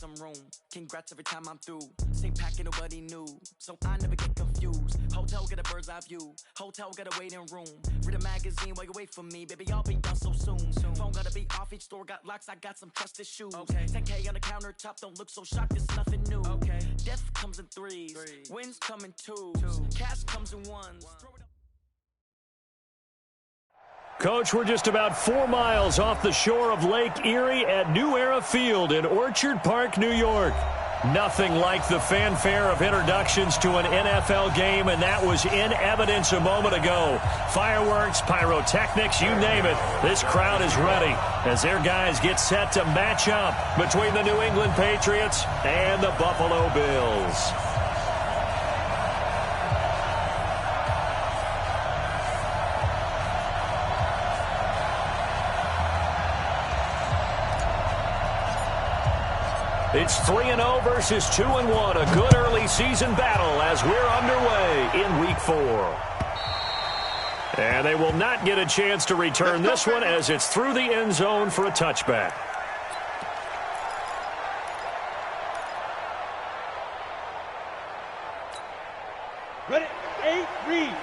some room. Congrats every time I'm through. Same packet, nobody knew, so I never get confused. Hotel got a bird's eye view. Hotel got a waiting room. Read a magazine while you wait for me, baby. I'll be done so soon. Phone gotta be off. Each store got locks. I got some trusted shoes. 10K on the countertop. Don't look so shocked. It's nothing new. Death comes in threes. Wins come in twos. Cash comes in ones. Coach, we're just about 4 miles off the shore of Lake Erie at New Era Field in Orchard Park, New York. Nothing like the fanfare of introductions to an NFL game, and that was in evidence a moment ago. Fireworks, pyrotechnics, you name it. This crowd is ready as their guys get set to match up between the New England Patriots and the Buffalo Bills. It's 3-0 versus 2-1, a good early season battle as we're underway in Week 4. And they will not get a chance to return this one as it's through the end zone for a touchback. Ready, 8, read.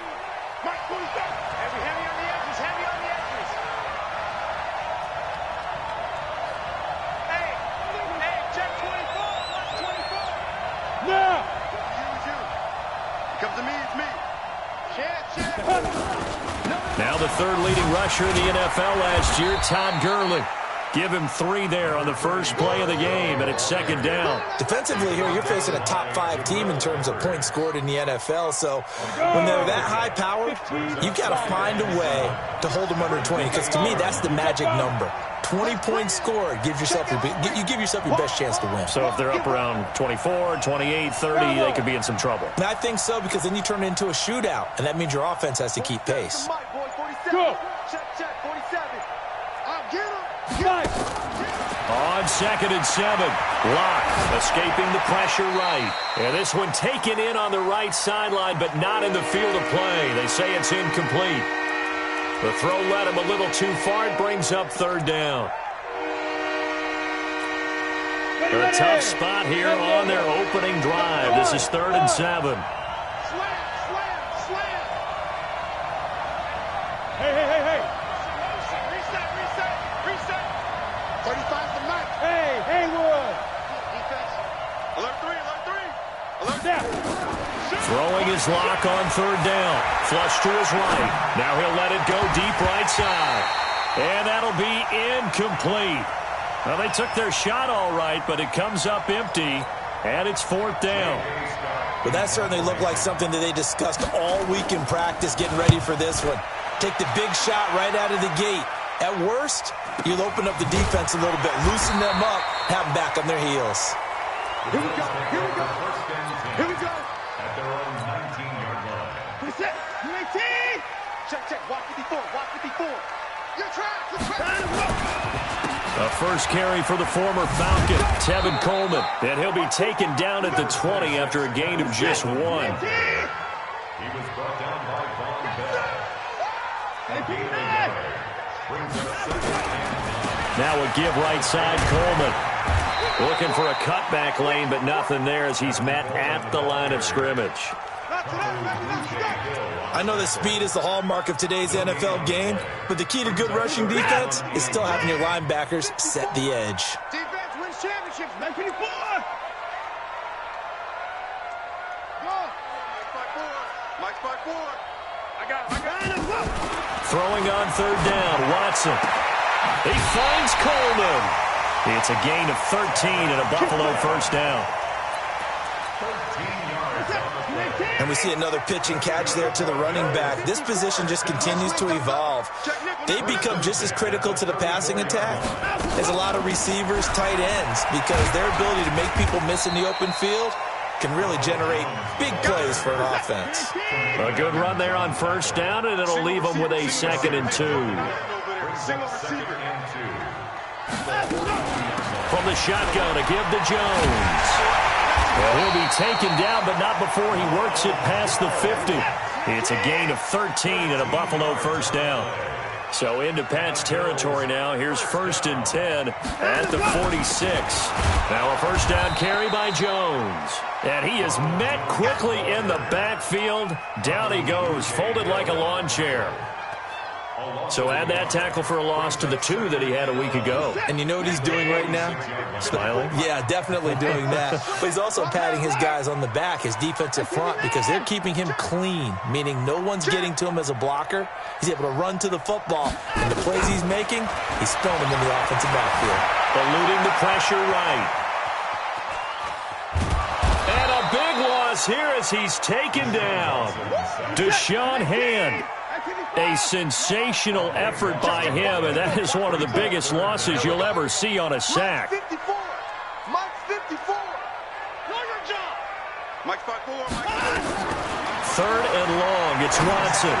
Mark 47. Heavy on the edges, heavy on the edges. Hey, check 24, watch 24. Now. Come to me, it's me. Chance. Now the third leading rusher in the NFL last year, Todd Gurley. Give him 3 there on the first play of the game, and it's second down. Defensively here, you're facing a top 5 team in terms of points scored in the NFL. So when they're that high-powered, you've got to find a way to hold them under 20. Because to me, that's the magic number. 20 points scored, you give yourself your best chance to win. So if they're up around 24, 28, 30, they could be in some trouble. And I think so, because then you turn it into a shootout, and that means your offense has to keep pace. Go. Check, 47. I'll get him. On 2nd and 7, Locke escaping the pressure right. And this one taken in on the right sideline, but not in the field of play. They say it's incomplete. The throw led him a little too far. It brings up third down. A tough spot here on their opening drive. This is 3rd and 7. Slam. Hey. Reset. 35's the match. Hey, Haywood. Defense. Alert 3. Down. Throwing his lock on 3rd down. Flush to his right. Now he'll let it go deep right side. And that'll be incomplete. Well, they took their shot all right, but it comes up empty, and it's 4th down. But that certainly looked like something that they discussed all week in practice getting ready for this one. Take the big shot right out of the gate. At worst, you'll open up the defense a little bit, loosen them up, have them back on their heels. Here we go. At their own 19-yard line. Reset. UAT. Check. Watch 54. You're trapped. A first carry for the former Falcon, Tevin Coleman. And he'll be taken down at the 20 after a gain of just 1. He was brought down by Von Bell. Now a give right side, Coleman. Looking for a cutback lane, but nothing there as he's met at the line of scrimmage. I know that speed is the hallmark of today's NFL game, but the key to good rushing defense is still having your linebackers set the edge. Defense wins championships. 954. Go. Mike's by 4. I got him. Throwing on 3rd down, Watson. He finds Coleman. It's a gain of 13 and a Buffalo first down. And we see another pitch and catch there to the running back. This position just continues to evolve. They become just as critical to the passing attack as a lot of receivers, tight ends, because their ability to make people miss in the open field can really generate big plays for an offense. A good run there on first down, and it'll leave them with a 2nd and 2. From the shotgun, a give to Jones. Well, he'll be taken down, but not before he works it past the 50. It's a gain of 13 and a Buffalo first down. So into Pat's territory now. Here's 1st and 10 at the 46. Now a first down carry by Jones. And he is met quickly in the backfield. Down he goes, folded like a lawn chair. So add that tackle for a loss to the 2 that he had a week ago. And you know what he's doing right now? Smiling? Yeah, definitely doing that. But he's also patting his guys on the back, his defensive front, because they're keeping him clean, meaning no one's getting to him as a blocker. He's able to run to the football. And the plays he's making, he's throwing them in the offensive backfield. Eluding the pressure right. And a big loss here as he's taken down. Deshaun Hand. A sensational effort by him, and that is one of the biggest losses you'll ever see on a sack. Mike 54. Mike 54. Know your job. Mike 54. Mike 3rd and long. It's Watson.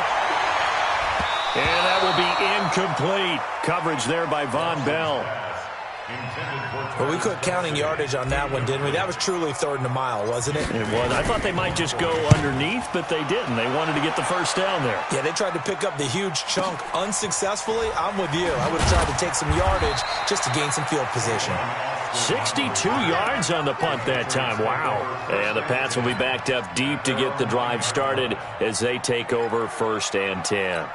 And that will be incomplete. Coverage there by Von Bell. But we quit counting yardage on that one, didn't we? That was truly 3rd and a mile, wasn't it? It was. I thought they might just go underneath, but they didn't. They wanted to get the first down there. Yeah, they tried to pick up the huge chunk unsuccessfully. I'm with you. I would have tried to take some yardage just to gain some field position. 62 yards on the punt that time. Wow. And the Pats will be backed up deep to get the drive started as they take over 1st and 10.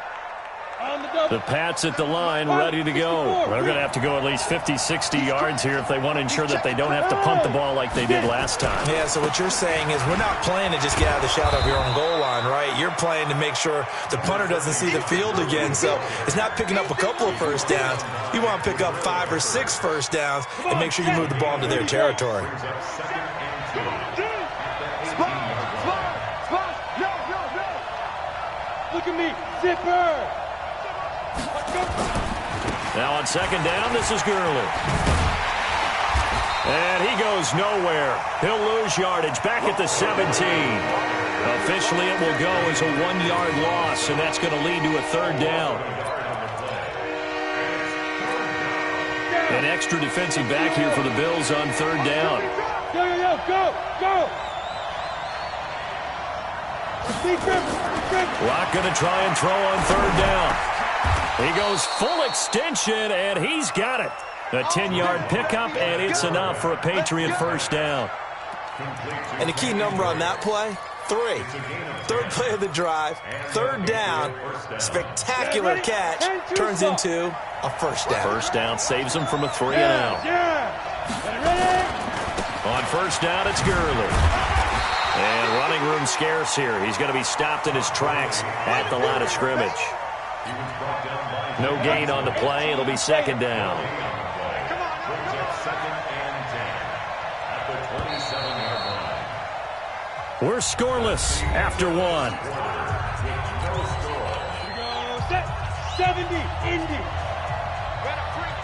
The Pats at the line, ready to go. They're going to have to go at least 50, 60 yards here if they want to ensure that they don't have to punt the ball like they did last time. Yeah, so what you're saying is we're not playing to just get out of the shadow of your own goal line, right? You're playing to make sure the punter doesn't see the field again. So it's not picking up a couple of first downs. You want to pick up 5 or 6 first downs and make sure you move the ball into their territory. Look at me. Zipper. Now on 2nd down, this is Gurley. And he goes nowhere. He'll lose yardage back at the 17. Officially, it will go as a 1-yard loss, and that's going to lead to a 3rd down. An extra defensive back here for the Bills on 3rd down. Go. Locke going to try and throw on 3rd down. He goes full extension, and he's got it. A 10-yard pickup, and it's enough for a Patriot first down. And a key number on that play, 3. 3rd play of the drive, 3rd down, spectacular catch, turns into a first down. First down saves him from a 3 and out. On 1st down, it's Gurley. And running room scarce here. He's going to be stopped in his tracks at the line of scrimmage. No gain on the play. It'll be 2nd down. We're scoreless after 1. 70, Indy. You better break.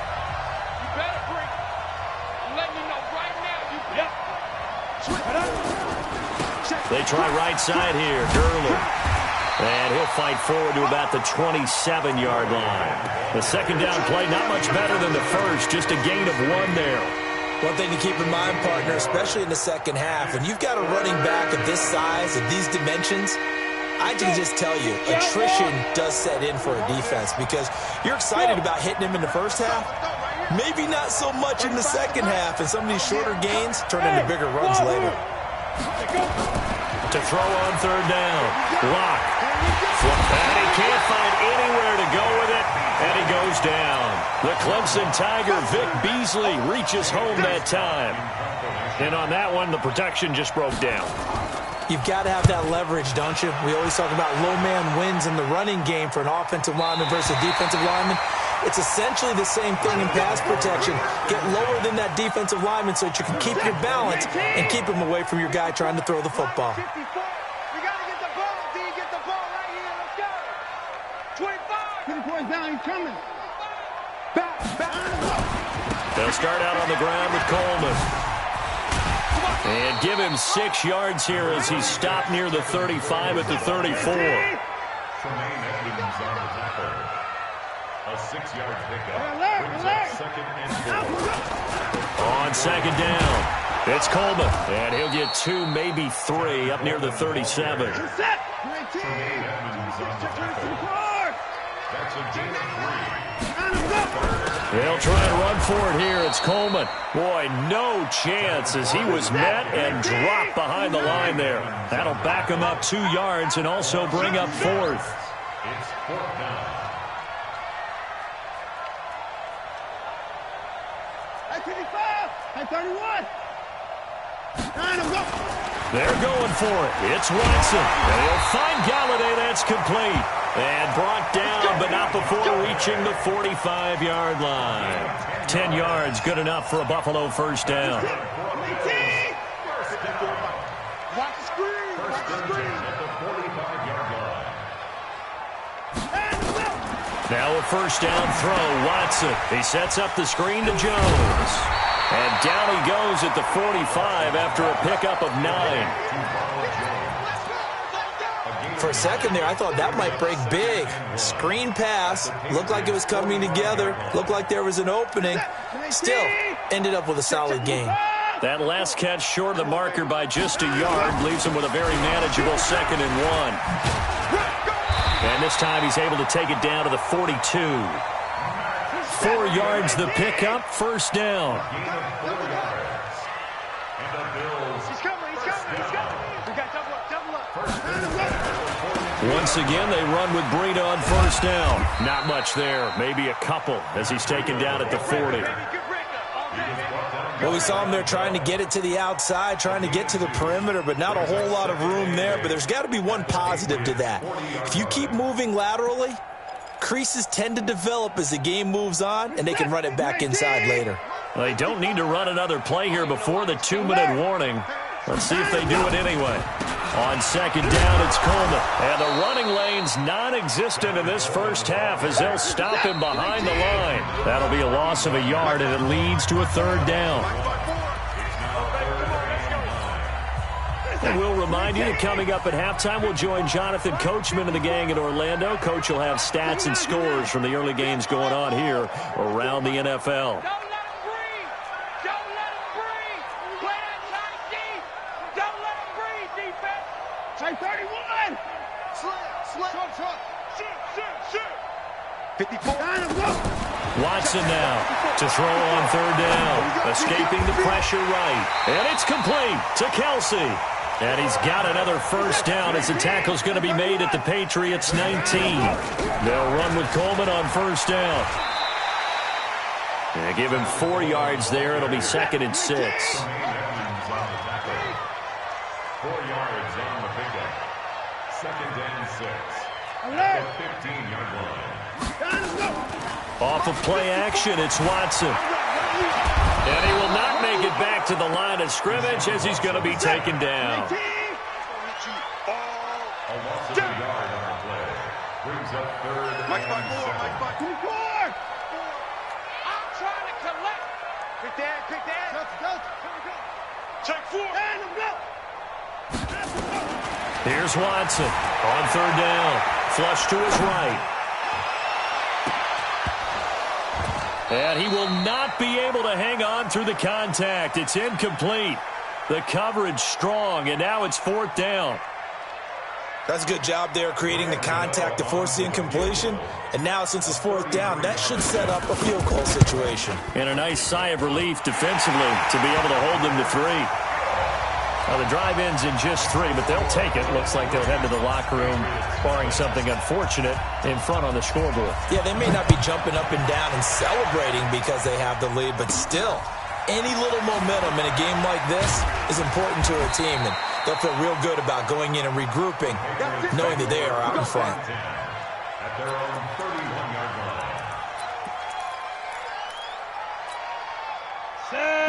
You better break. I'm letting you know right now. Yep. They try right side here. Gurley. And he'll fight forward to about the 27-yard line. The 2nd down play, not much better than the first. Just a gain of 1 there. One thing to keep in mind, partner, especially in the second half, when you've got a running back of this size, of these dimensions, I can just tell you, attrition does set in for a defense because you're excited about hitting him in the first half, maybe not so much in the second half, and some of these shorter gains turn into bigger runs later. To throw on 3rd down. Locke. And he can't find anywhere to go with it, and he goes down. The Clemson Tiger, Vic Beasley, reaches home that time. And on that one, the protection just broke down. You've got to have that leverage, don't you? We always talk about low man wins in the running game for an offensive lineman versus defensive lineman. It's essentially the same thing in pass protection. Get lower than that defensive lineman so that you can keep your balance and keep him away from your guy trying to throw the football. We got to get the ball. D, get the ball right here. Let's go. 25. 20 points down. He's coming. Back. They'll start out on the ground with Coleman. And give him 6 yards here as he's stopped near the 35 at the 34. A 6-yard pickup. On 2nd down, it's Coleman. And he'll get 2, maybe 3 up near the 37. That's a gain of 3. They'll try and run for it here. It's Coleman. Boy, no chance as he was met and dropped behind the line there. That'll back him up 2 yards and also bring up 4th. It's 4th down. At 25, at 31. They're going for it. It's Watson. And he'll find Galladay. That's complete. And brought down, but not before reaching the 45-yard line. 10 yards, good enough for a Buffalo first down. Watch the screen. Watch the screen. At the 45-yard line. Now a first down throw. Watson. He sets up the screen to Jones. And down he goes at the 45 after a pickup of 9. For a second there, I thought that might break big. Screen pass. Looked like it was coming together. Looked like there was an opening. Still, ended up with a solid gain. That last catch short of the marker by just a yard leaves him with a very manageable 2nd and 1. And this time he's able to take it down to the 42. 4 yards the pickup, first down. Gain of 4 yards. And the Bills. He's coming. He's coming. He's coming. We got double up. Double up. Once again, they run with Breida on first down. Not much there, maybe a couple as he's taken down at the 40. Well, we saw him there trying to get it to the outside, trying to get to the perimeter, but not a whole lot of room there. But there's got to be one positive to that. If you keep moving laterally, creases tend to develop as the game moves on, and they can run it back inside later. They don't need to run another play here before the 2-minute warning. Let's see if they do it anyway. On second down, it's Coleman. And the running lane's non-existent in this first half as they'll stop him behind the line. That'll be a loss of a yard, and it leads to a 3rd down. And we'll remind you that coming up at halftime, we'll join Jonathan Coachman and the gang in Orlando. Coach will have stats and scores from the early games going on here around the NFL. Hey, 31. Slip. 54. Watson now to throw on 3rd down. Escaping the pressure right. And it's complete to Kelsey. And he's got another first down as the tackle's going to be made at the Patriots 19. They'll run with Coleman on first down. They give him 4 yards there. It'll be 2nd and 6. 4 yards on the pickup. 2nd and 6. At the 15-yard line. Off of play action, it's Watson. And he will not make it back to the line of scrimmage as he's going to be taken down. A loss of a yard on the play. Brings up 3rd and 7. I'm trying to collect. Pick that. Check 4. Here's Watson on 3rd down. Flush to his right. And he will not be able to hang on through the contact. It's incomplete. The coverage strong, and now it's 4th down. That's a good job there creating the contact to force the incompletion. And now since it's 4th down, that should set up a field goal situation. And a nice sigh of relief defensively to be able to hold them to 3. Now the drive ends in just 3, but they'll take it. Looks like they'll head to the locker room, barring something unfortunate in front on the scoreboard. Yeah, they may not be jumping up and down and celebrating because they have the lead, but still, any little momentum in a game like this is important to a team, and they'll feel real good about going in and regrouping, knowing that they are out in front. At their own 31-yard line.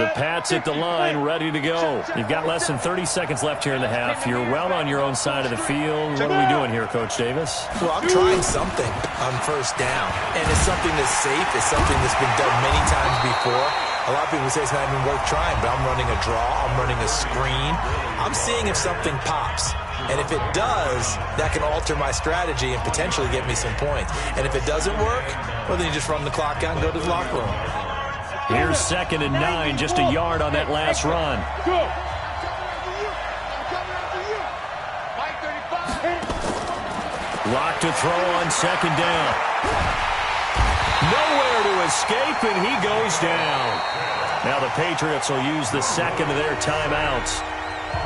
The Pats at the line, ready to go. You've got less than 30 seconds left here in the half. You're well on your own side of the field. What are we doing here, Coach Davis? Well, I'm trying something on first down, and it's something that's safe. It's something that's been done many times before. A lot of people say it's not even worth trying, but I'm running a draw. I'm running a screen. I'm seeing if something pops. And if it does, that can alter my strategy and potentially get me some points. And if it doesn't work, well, then you just run the clock out and go to the locker room. Here's 2nd and 9, just a yard on that last run. Locked to throw on second down. Nowhere to escape, and he goes down. Now the Patriots will use the second of their timeouts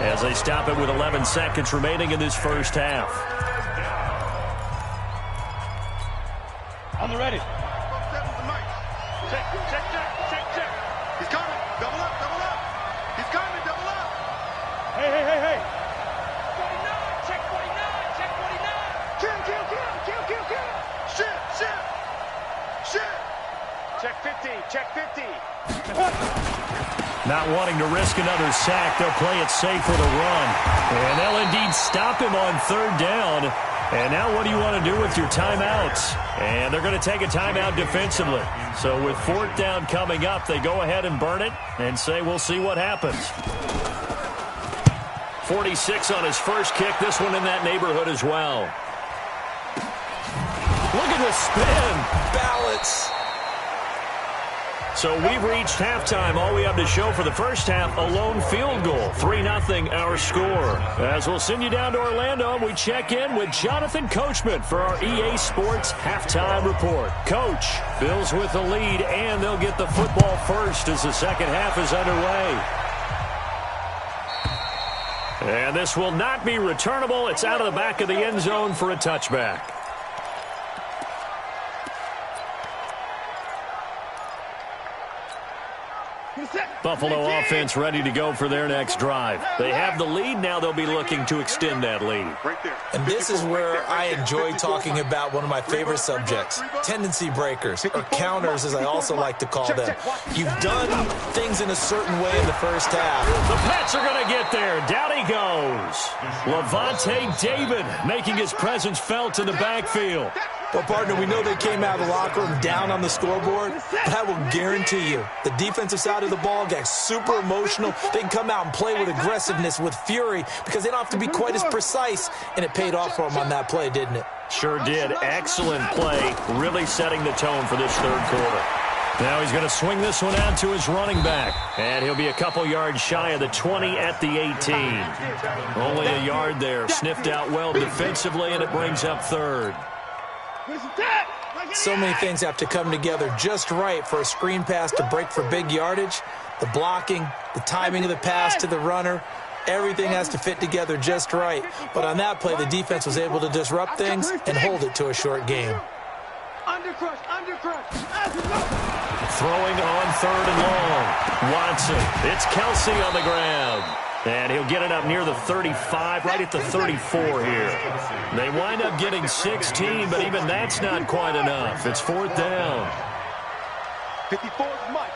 as they stop it with 11 seconds remaining in this first half. On the ready. Check. He's coming. Double up. He's coming. Double up. Hey. 49. Check 49. Kill. Shit. Check 50. Not wanting to risk another sack, they'll play it safe with a run. And they'll indeed stop him on third down. And now what do you want to do with your timeouts? And they're going to take a timeout defensively. So with fourth down coming up, they go ahead and burn it and say we'll see what happens. 46 on his first kick. This one in that neighborhood as well. Look at the spin. Balance. So we've reached halftime. All we have to show for the first half, a lone field goal. 3-0 our score. As we'll send you down to Orlando, we check in with Jonathan Coachman for our EA Sports Halftime Report. Coach, Bills with the lead, and they'll get the football first as the second half is underway. And this will not be returnable. It's out of the back of the end zone for a touchback. Buffalo offense ready to go for their next drive. They have the lead. Now they'll be looking to extend that lead. And this is where I enjoy talking about one of my favorite subjects, tendency breakers, or counters as I also like to call them. You've done things in a certain way in the first half. The Pats are going to get there. Down he goes. Levante David making his presence felt in the backfield. Well, partner, we know they came out of the locker room down on the scoreboard, but I will guarantee you the defensive side of the ball got super emotional. They can come out and play with aggressiveness, with fury, because they don't have to be quite as precise, and it paid off for them on that play, didn't it? Sure did. Excellent play, really setting the tone for this third quarter. Now he's going to swing this one out to his running back, and he'll be a couple yards shy of the 20 at the 18. Only a yard there, sniffed out well defensively, and it brings up third. So many things have to come together just right for a screen pass to break for big yardage. The blocking, the timing of the pass to the runner, everything has to fit together just right. But on that play, the defense was able to disrupt things and hold it to a short game. Throwing on third and long. Watson. It's Kelsey on the ground. And he'll get it up near the 35, right at the 34 here. They wind up getting 16, but even that's not quite enough. It's fourth down. 54's Mike.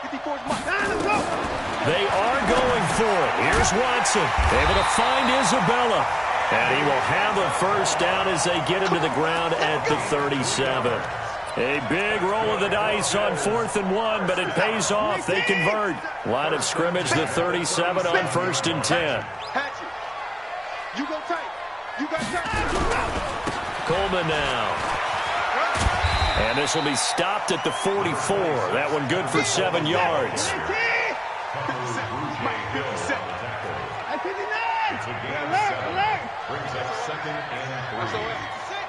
They are going for it. Here's Watson, able to find Isabella. And he will have a first down as they get him to the ground at the 37. A big roll of the dice on 4th and 1, but it pays off. They convert. Line of scrimmage, the 37 on 1st and 10. You go tight. Coleman now. And this will be stopped at the 44. That one good for 7 yards. Brings up second and 3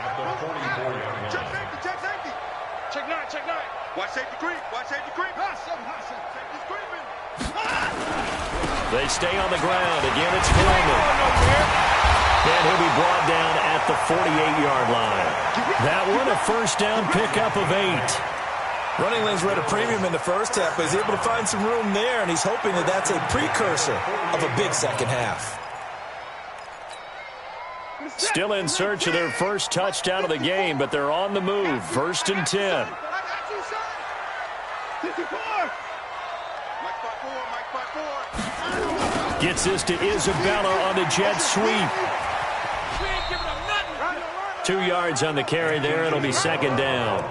at the 44-yard line. Check nine. Watch safety creep. Safety's creeping. They stay on the ground. Again, it's Coleman. And he'll be brought down at the 48-yard line. That one, a first down pickup of 8. Running lanes were at a premium in the first half, but he's able to find some room there, and he's hoping that that's a precursor of a big second half. Still in search of their first touchdown of the game, but they're on the move. 1st and 10. Gets this to Isabella on the jet sweep. 2 yards on the carry there. It'll be 2nd down.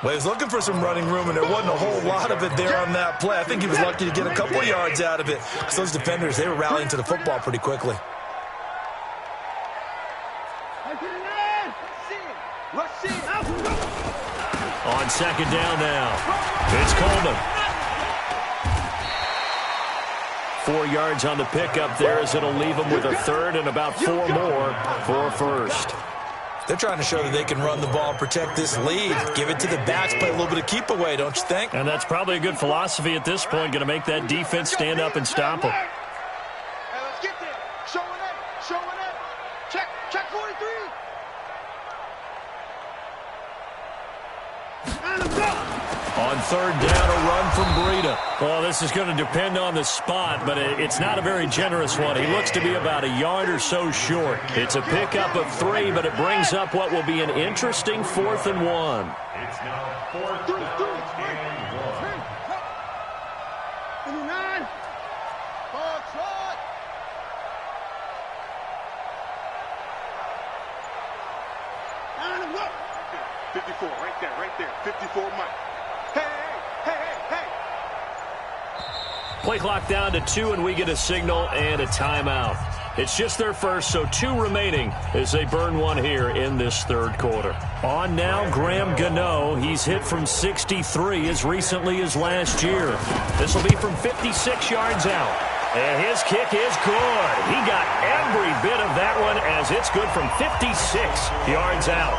Well, he was looking for some running room, and there wasn't a whole lot of it there on that play. I think he was lucky to get a couple of yards out of it, because those defenders, they were rallying to the football pretty quickly. On 2nd down now. It's Coleman. 4 yards on the pickup there as it'll leave him with a 3rd and about 4 more for a first. They're trying to show that they can run the ball, protect this lead, give it to the backs, play a little bit of keep away, don't you think? And that's probably a good philosophy at this point, going to make that defense stand up and stop them. Hey, let's get there. Showing up. Check 43. On third down, a run from Breida. Well, this is going to depend on the spot, but it's not a very generous one. He looks to be about a yard or so short. It's a pickup of 3, but it brings up what will be an interesting 4th and 1. It's now 4th down and 1. 29. Ball trot. Down and look. 54, right there. 54, Mike. Hey. Play clock down to 2, and we get a signal and a timeout. It's just their first, so 2 remaining as they burn one here in this third quarter. On now, Graham Gano. He's hit from 63 as recently as last year. This will be from 56 yards out. And his kick is good. He got every bit of that one as it's good from 56 yards out.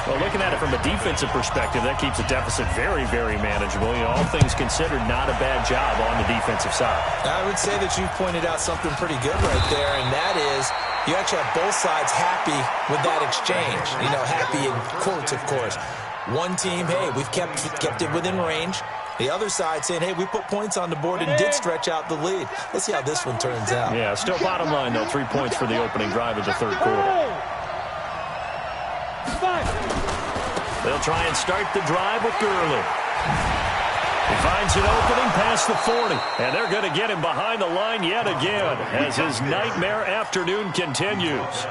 Well, looking at it from a defensive perspective, that keeps the deficit very, very manageable. You know, all things considered, not a bad job on the defensive side. I would say that you've pointed out something pretty good right there, and that is you actually have both sides happy with that exchange. You know, happy in quotes, of course. One team, hey, we've kept it within range. The other side saying, hey, we put points on the board and did stretch out the lead. Let's see how this one turns out. Yeah, still bottom line, though, 3 points for the opening drive of the third quarter. They'll try and start the drive with Gurley. He finds an opening past the 40, and they're going to get him behind the line yet again as his nightmare afternoon continues.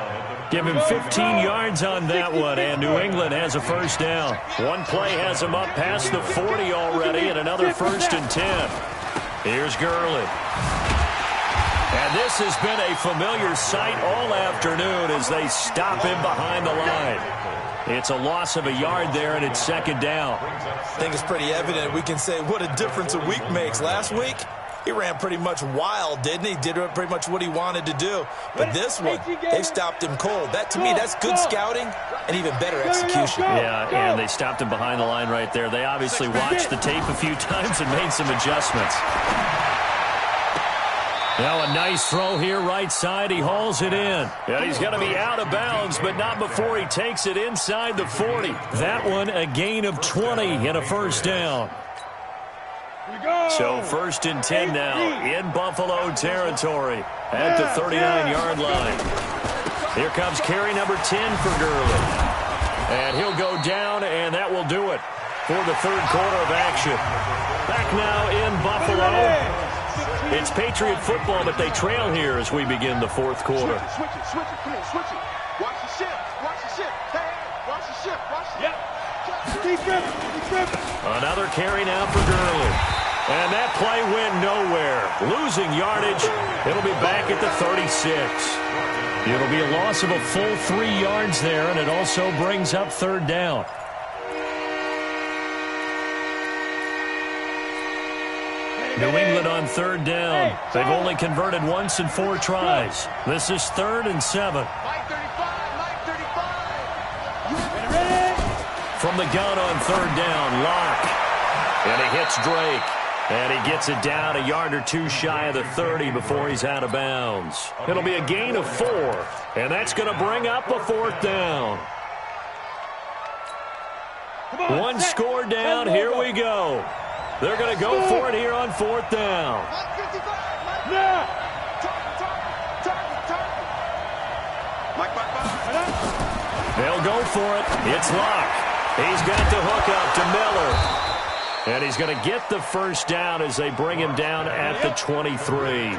Give him 15 yards on that one, and New England has a first down. One play has him up past the 40 already, and another 1st and 10. Here's Gurley. And this has been a familiar sight all afternoon as they stop him behind the line. It's a loss of a yard there, and it's 2nd down. I think it's pretty evident. We can say what a difference a week makes. Last week, he ran pretty much wild, didn't he? Did pretty much what he wanted to do. But this one, they've stopped him cold. That, to me, that's good scouting and even better execution. Yeah, and they stopped him behind the line right there. They obviously watched the tape a few times and made some adjustments. Now a nice throw here right side. He hauls it in. And he's going to be out of bounds, but not before he takes it inside the 40. That one a gain of 20 and a first down. So 1st and 10 now in Buffalo territory at the 39-yard line. Here comes carry number 10 for Gurley. And he'll go down, and that will do it for the third quarter of action. Back now in Buffalo. It's Patriot football, but they trail here as we begin the fourth quarter. Switch it. Come on, switch it. Watch the shift. Hey, watch the shift. Yep. Keep dribbling. Another carry now for Gurley. And that play went nowhere. Losing yardage. It'll be back at the 36. It'll be a loss of a full 3 yards there, and it also brings up 3rd down. New England on 3rd down. They've only converted once in 4 tries. This is 3rd and 7. Mike 35. From the gun on 3rd down, Locke. And he hits Drake. And he gets it down a yard or 2 shy of the 30 before he's out of bounds. It'll be a gain of 4. And that's going to bring up a 4th down. One score down. Here we go. They're going to go for it here on 4th down. They'll go for it. It's Locke. He's got the hook up to Miller. And he's going to get the first down as they bring him down at the 23.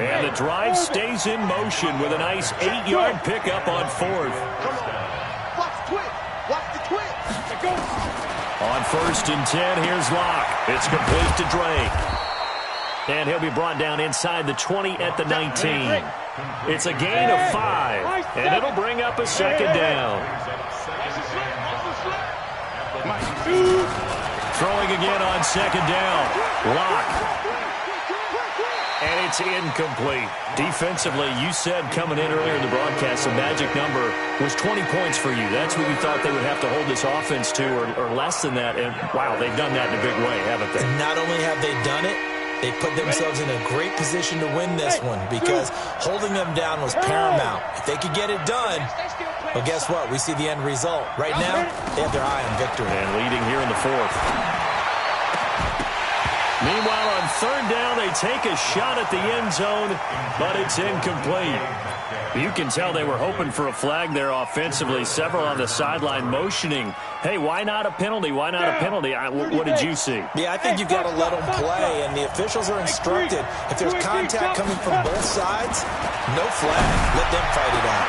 And the drive stays in motion with a nice 8-yard pickup on 4th. Watch the twitch. On 1st and 10, here's Locke. It's complete to Drake. And he'll be brought down inside the 20 at the 19. It's a gain of 5, and it'll bring up a 2nd down. Throwing again on 2nd down. Locke. And it's incomplete. Defensively, you said coming in earlier in the broadcast, the magic number was 20 points for you. That's what you thought they would have to hold this offense to, or less than that. And, wow, they've done that in a big way, haven't they? And not only have they done it, they put themselves in a great position to win this one because holding them down was paramount. If they could get it done, well, guess what? We see the end result. Right now, they have their eye on victory. And leading here in the fourth. Meanwhile, on third down, they take a shot at the end zone, but it's incomplete. You can tell they were hoping for a flag there offensively. Several on the sideline motioning, hey, why not a penalty? Why not a penalty? What did you see? Yeah, I think you've got to let them play, and the officials are instructed. If there's contact coming from both sides, no flag. Let them fight it out.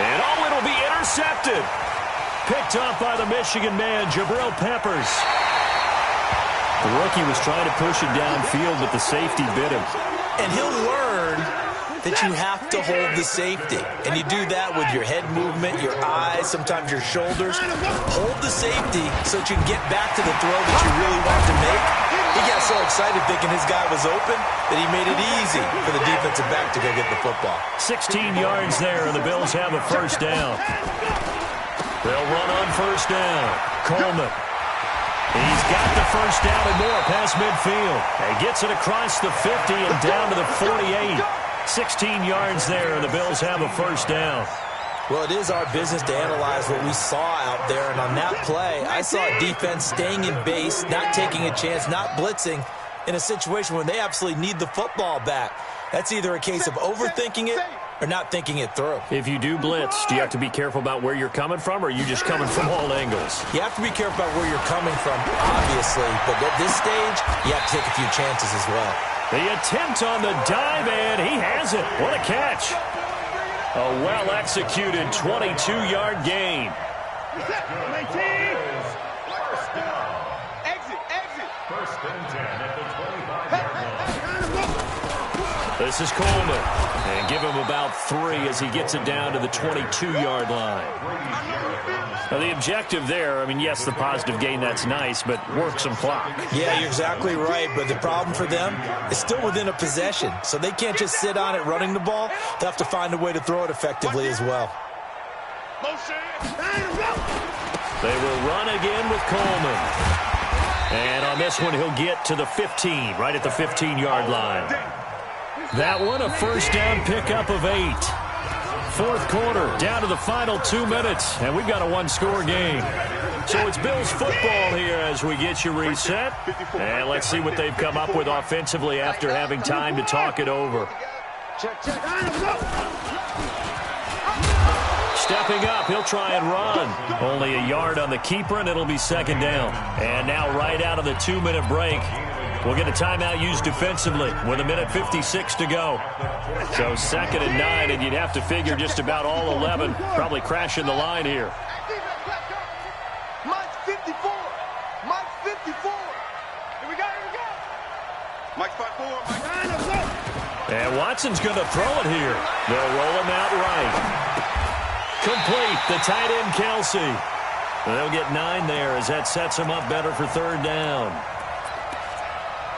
And it'll be intercepted. Picked off by the Michigan man, Jabril Peppers. The rookie was trying to push it downfield, but the safety bit him. And he'll learn that you have to hold the safety. And you do that with your head movement, your eyes, sometimes your shoulders. Hold the safety so that you can get back to the throw that you really want to make. He got so excited thinking his guy was open that he made it easy for the defensive back to go get the football. 16 yards there, and the Bills have a first down. They'll run on first down. Coleman. He's got the first down and more past midfield. And gets it across the 50 and down to the 48. 16 yards there, and the Bills have a first down. Well, it is our business to analyze what we saw out there. And on that play, I saw a defense staying in base, not taking a chance, not blitzing in a situation where they absolutely need the football back. That's either a case of overthinking it or not thinking it through. If you do blitz, do you have to be careful about where you're coming from, or are you just coming from all angles? You have to be careful about where you're coming from, obviously. But at this stage, you have to take a few chances as well. The attempt on the dive, and he has it. What a catch. A well-executed 22-yard gain. First and 10 at the 25-yard line. This is Coleman. And give him about 3 as he gets it down to the 22-yard line. Now, the objective there, I mean, yes, the positive gain, that's nice, but work some clock. Yeah, you're exactly right, but the problem for them is still within a possession, so they can't just sit on it running the ball. They'll have to find a way to throw it effectively as well. They will run again with Coleman. And on this one, he'll get to the 15, right at the 15-yard line. That one, a first down pickup of 8. Fourth quarter, down to the final 2 minutes, and we've got a one-score game. So it's Bills football here as we get you reset. And let's see what they've come up with offensively after having time to talk it over. Stepping up, he'll try and run. Only a yard on the keeper, and it'll be second down. And now right out of the 2-minute break, we'll get a timeout used defensively with 1:56 to go. So 2nd and 9, and you'd have to figure just about all 11 probably crashing the line here. Mike's 54. Mike's 54. Here we go. Mike's 54. And Watson's going to throw it here. They'll roll him out right. Complete, the tight end, Kelsey. They'll get 9 there as that sets him up better for third down.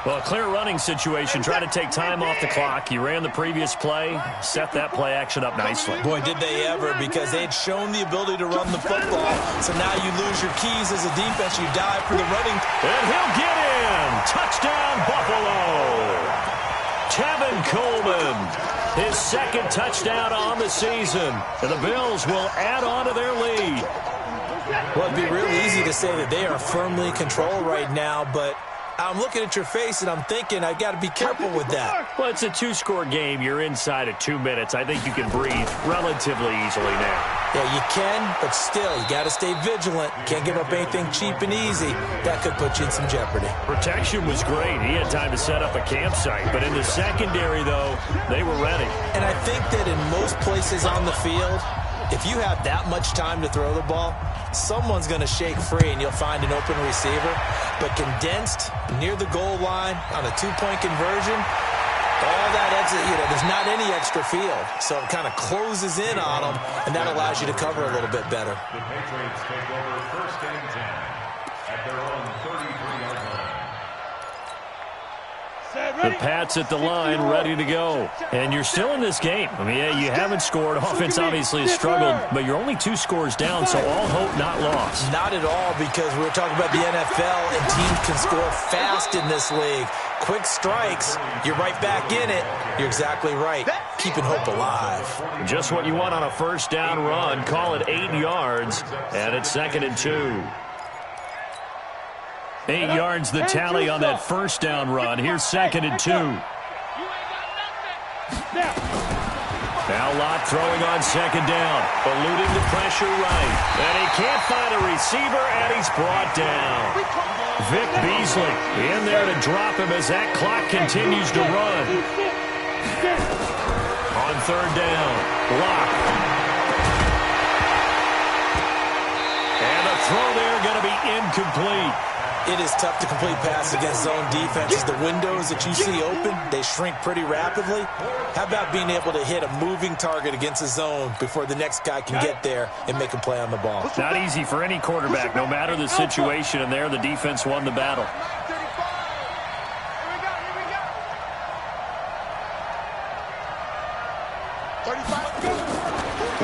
Well, a clear running situation. Try to take time off the clock. You ran the previous play, set that play action up nicely. Boy, did they ever, because they had shown the ability to run the football. So now you lose your keys as a defense. You dive for the running. And he'll get in. Touchdown, Buffalo. Tevin Coleman, his 2nd touchdown on the season. And the Bills will add on to their lead. Well, it'd be real easy to say that they are firmly in control right now, but I'm looking at your face and I'm thinking I got to be careful with that. Well, it's a 2-score game. You're inside of 2 minutes. I think you can breathe relatively easily now. Yeah, you can, but still, you got to stay vigilant. Can't give up anything cheap and easy. That could put you in some jeopardy. Protection was great. He had time to set up a campsite. But in the secondary, though, they were ready. And I think that in most places on the field, if you have that much time to throw the ball, someone's going to shake free and you'll find an open receiver. But condensed, near the goal line, on a 2-point conversion, all that exit, there's not any extra field. So it kind of closes in on them, and that allows you to cover a little bit better. The Patriots take over first and 10 at their own 33-yard line. The Pats at the line, ready to go. And you're still in this game. I mean, yeah, you haven't scored. Offense obviously has struggled, but you're only 2 scores down, so all hope not lost. Not at all, because we're talking about the NFL, and teams can score fast in this league. Quick strikes, you're right back in it. You're exactly right. Keeping hope alive. Just what you want on a first down run. Call it 8 yards, and it's 2nd and 2. 8 yards the tally on that first down run. Here's 2nd and 2. Now Lott throwing on 2nd down. Eluding the pressure right. And he can't find a receiver, and he's brought down. Vic Beasley in there to drop him as that clock continues to run. On 3rd down, Lott. And the throw there going to be incomplete. It is tough to complete pass against zone defenses. The windows that you see open, they shrink pretty rapidly. How about being able to hit a moving target against a zone before the next guy can get there and make a play on the ball? Not easy for any quarterback, no matter the situation, and there the defense won the battle.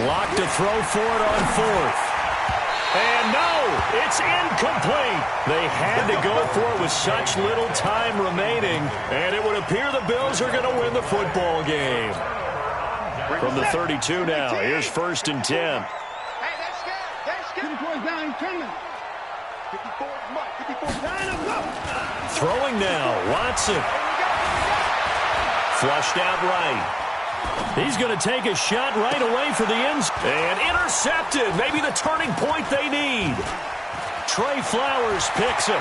Locked to throw for it on 4th. And no, it's incomplete. They had to go for it with such little time remaining, and it would appear the Bills are going to win the football game. From the 32 now, here's 1st and 10. Hey, that's good. 54 down, he's coming. 54, Mike, 54 down, go. Throwing now, Watson. Flushed out right. He's going to take a shot right away for the end zone. And intercepted. Maybe the turning point they need. Trey Flowers picks it.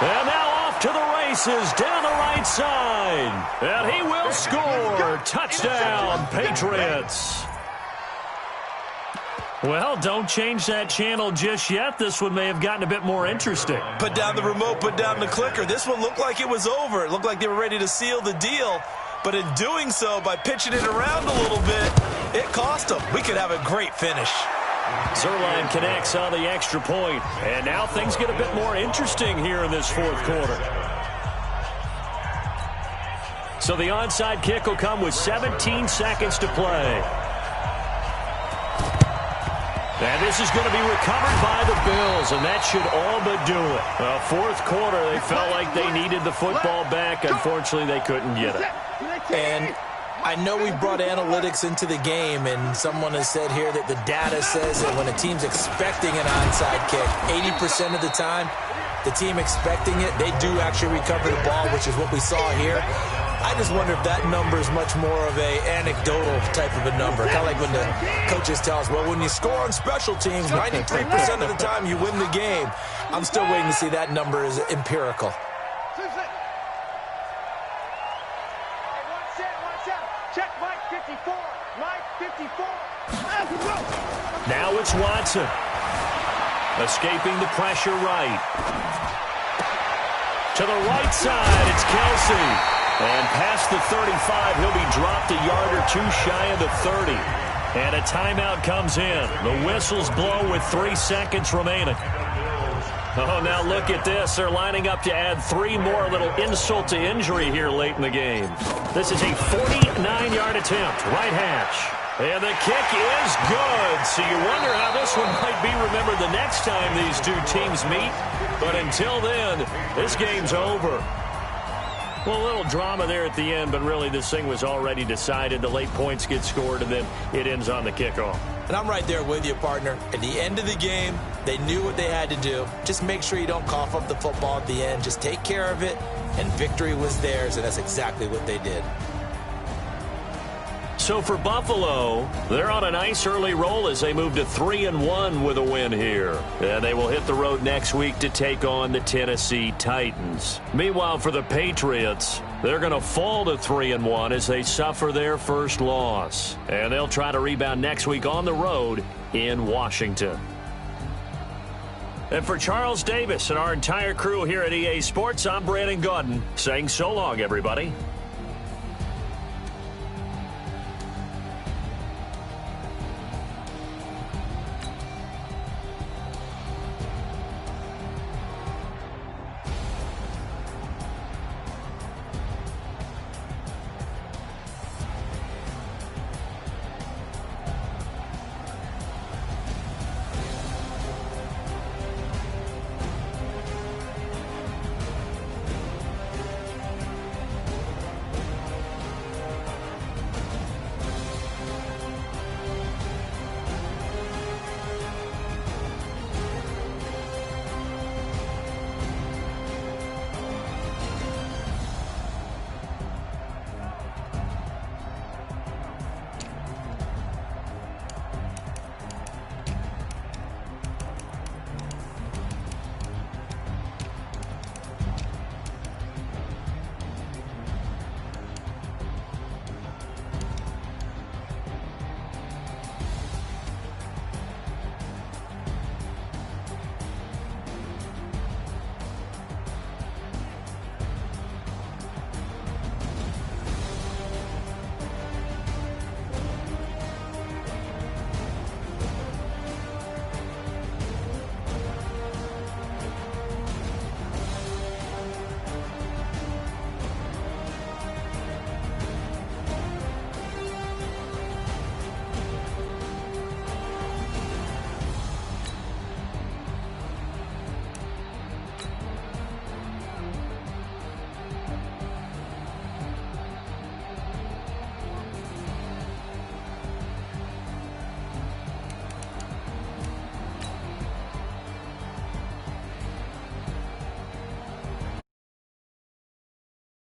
And now off to the races down the right side. And he will score. Touchdown, Patriots. Well, don't change that channel just yet. This one may have gotten a bit more interesting. Put down the remote, put down the clicker. This one looked like it was over. It looked like they were ready to seal the deal. But in doing so, by pitching it around a little bit, it cost them. We could have a great finish. Zerline connects on the extra point. And now things get a bit more interesting here in this 4th quarter. So the onside kick will come with 17 seconds to play. And this is going to be recovered by the Bills, and that should all but do it. Well, 4th quarter, they felt like they needed the football back. Unfortunately, they couldn't get it. And I know we brought analytics into the game, and someone has said here that the data says that when a team's expecting an onside kick, 80% of the time, the team expecting it, they do actually recover the ball, which is what we saw here. I just wonder if that number is much more of a anecdotal type of a number. Kind of like when the coaches tell us, well, when you score on special teams, 93% of the time you win the game. I'm still waiting to see that number is empirical. Check Mike 54. Mike 54. Now it's Watson. Escaping the pressure right. To the right side, it's Kelsey. And past the 35, he'll be dropped a yard or 2 shy of the 30. And a timeout comes in. The whistles blow with 3 seconds remaining. Oh, now look at this. They're lining up to add 3 more, a little insult to injury here late in the game. This is a 49-yard attempt, right hash. And the kick is good. So you wonder how this one might be remembered the next time these two teams meet. But until then, this game's over. Well, a little drama there at the end, but really this thing was already decided. The late points get scored, and then it ends on the kickoff. And I'm right there with you, partner. At the end of the game, they knew what they had to do. Just make sure you don't cough up the football at the end. Just take care of it, and victory was theirs, and that's exactly what they did. So for Buffalo, they're on a nice early roll as they move to 3-1 with a win here. And they will hit the road next week to take on the Tennessee Titans. Meanwhile, for the Patriots, they're going to fall to 3-1 as they suffer their first loss. And they'll try to rebound next week on the road in Washington. And for Charles Davis and our entire crew here at EA Sports, I'm Brandon Gaudin saying so long, everybody.